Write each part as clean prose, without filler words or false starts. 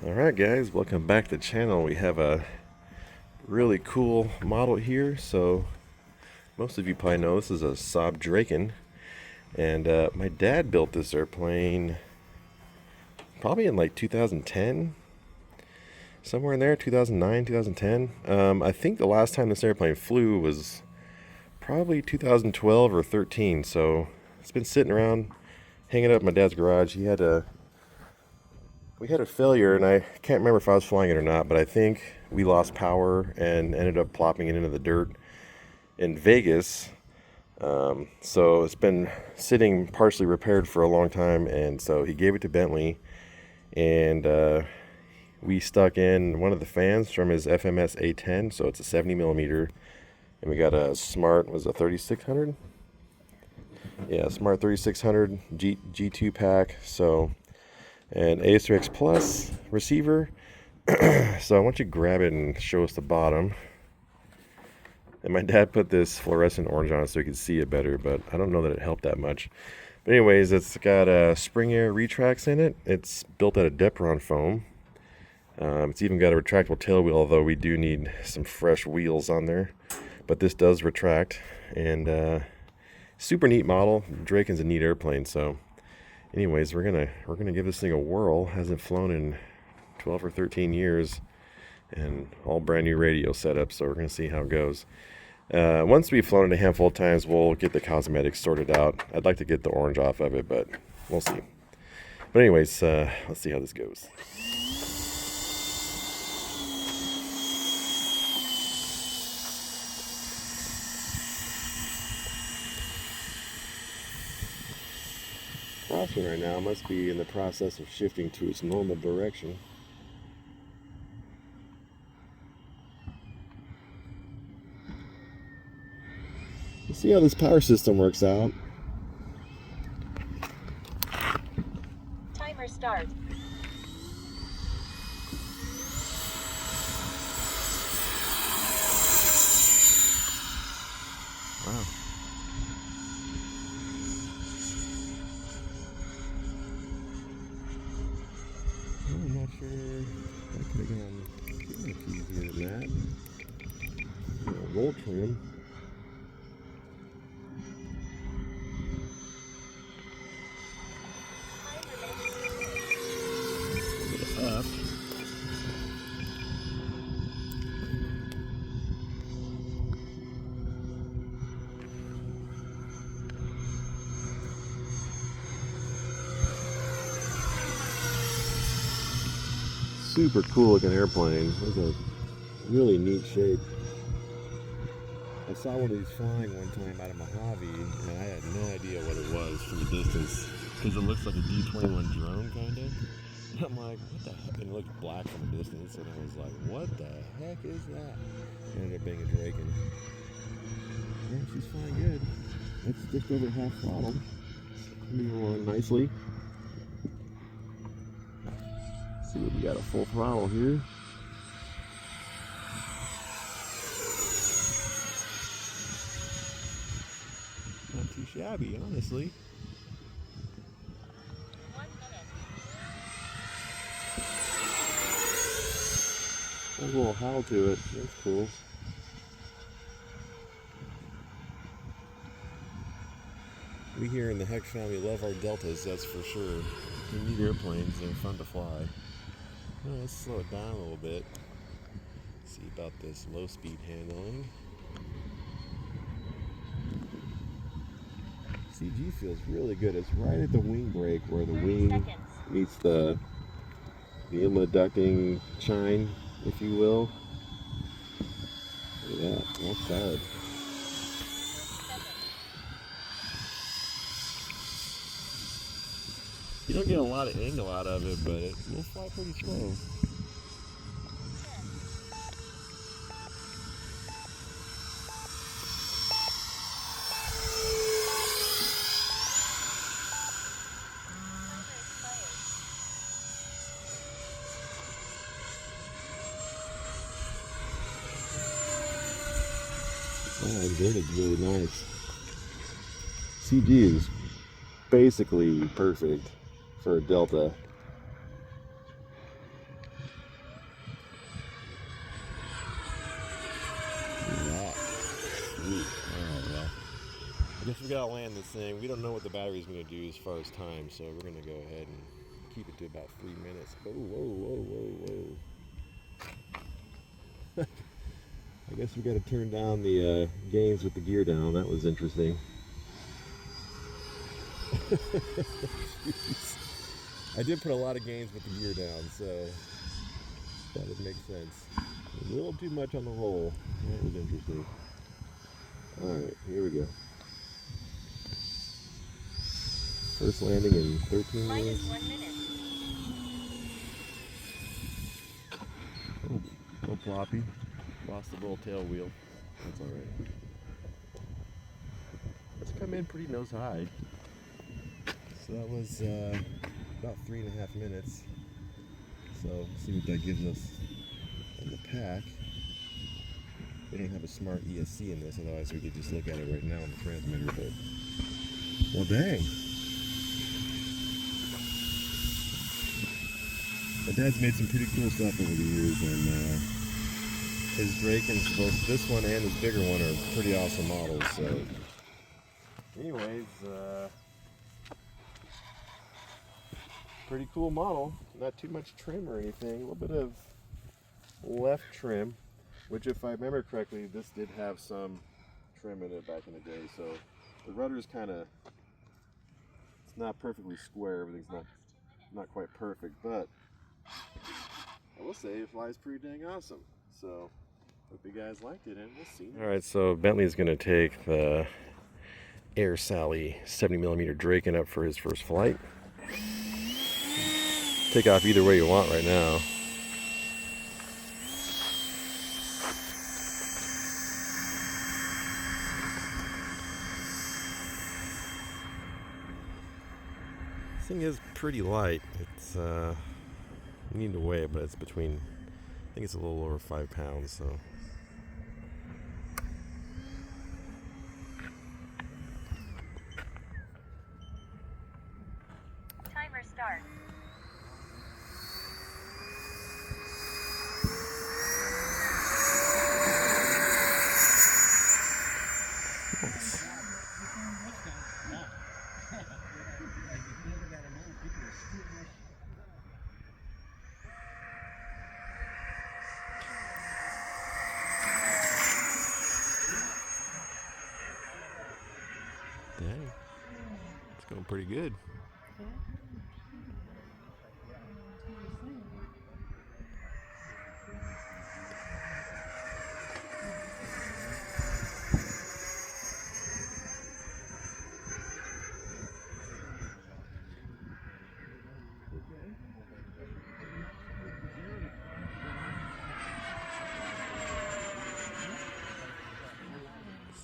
Alright guys, welcome back to the channel. We have a really cool model here. So most of you probably know this is a Saab Draken, and my dad built this airplane probably in like 2010, somewhere in there, 2009, 2010. I think the last time this airplane flew was probably 2012 or 13, so it's been sitting around hanging up in my dad's garage. We had a failure, and I can't remember if I was flying it or not, but I think we lost power and ended up plopping it into the dirt in Vegas. So it's been sitting partially repaired for a long time, and so he gave it to Bentley, and we stuck in one of the fans from his FMS A10, so it's a 70 millimeter, and we got a Smart, was a 3600? Yeah, Smart 3600 G2 pack, so an AS3X Plus receiver. So I want you to grab it and show us the bottom. And my dad put this fluorescent orange on it so you could see it better, but I don't know that it helped that much. But anyways, it's got spring air retracts in it. It's built out of Depron foam. It's even got a retractable tail wheel, although we do need some fresh wheels on there. But this does retract, and super neat model. Draken's a neat airplane, so anyways, we're gonna give this thing a whirl. Hasn't flown in 12 or 13 years, and all brand new radio setup, so we're gonna see how it goes. Once we've flown it a handful of times, we'll get the cosmetics sorted out. I'd like to get the orange off of it, but we'll see. But anyways, let's see how this goes. Crosswind right now must be in the process of shifting to its normal direction. Let's see how this power system works out. Timer start. Wow. I'm not sure I could have gone a little easier than that. Roll trim. Up. Super cool looking airplane. It was a really neat shape. I saw one of these flying one time out of Mojave, and I had no idea what it was from a distance, because it looks like a D-21 drone kind of. I'm like, what the heck? And it looked black from a distance, and I was like, what the heck is that? It ended up being a Draken. Yeah, she's flying good. That's just over half throttle. Moving along nicely. Let's see what we got a full throttle here. Not too shabby, honestly. 1 minute. There's a little howl to it. That's cool. We here in the Hecht family love our Deltas, that's for sure. They're neat airplanes, they're fun to fly. Well, let's slow it down a little bit. See about this low speed handling. CG feels really good. It's right at the wing brake where the wing meets the inlet ducting chine, if you will. Look at that, that's solid. You don't get a lot of angle out of it, but it will fly pretty slow. Oh, that is really nice. CG is basically perfect for a Delta. guess we gotta land this thing. We don't know what the battery's gonna do as far as time, so we're gonna go ahead and keep it to about 3 minutes. Whoa, whoa, whoa, whoa, whoa. I guess we gotta turn down the gains with the gear down. That was interesting. I did put a lot of gains with the gear down, so that would make sense. A little too much on the roll. That was interesting. Alright, here we go. First landing in 13 minutes. -1 minute. Oh, little floppy. Lost the little tail wheel. That's alright. Let's come in pretty nose high. So that was about 3.5 minutes. So let's see what that gives us in the pack. We don't have a smart ESC in this, otherwise we could just look at it right now on the transmitter, but well dang. My dad's made some pretty cool stuff over the years, and his Drakens, both this one and his bigger one, are pretty awesome models. So anyways, pretty cool model. Not too much trim or anything. A little bit of left trim, which if I remember correctly, this did have some trim in it back in the day. So the rudder's kind of, it's not perfectly square. Everything's not quite perfect, but I will say it flies pretty dang awesome. So hope you guys liked it, and we'll see. All right, so Bentley's gonna take the Air Sally 70mm Draken up for his first flight. Take off either way you want right now. This thing is pretty light. It's you need to weigh it, but it's between, I think it's a little over 5 pounds, so. Timer start. Dang, it's going pretty good.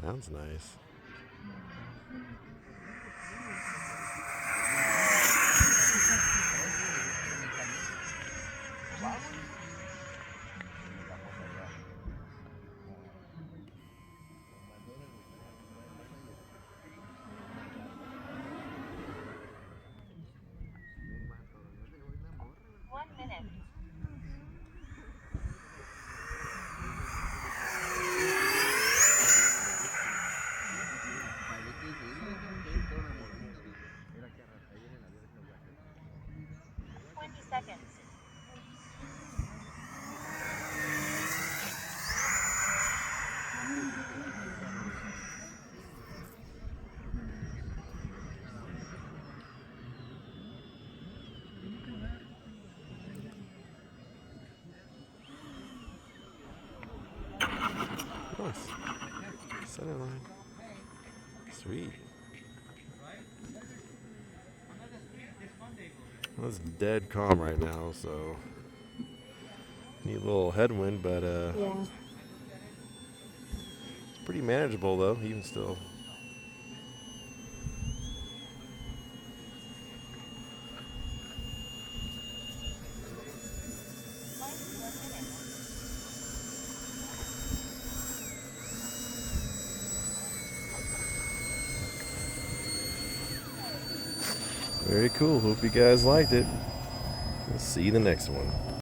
Sounds nice. Seconds. Nice. Center line. Sweet. Well, it's dead calm right now, so need a little headwind, but Yeah. it's pretty manageable though, even still. Very cool. Hope you guys liked it. We'll see you in the next one.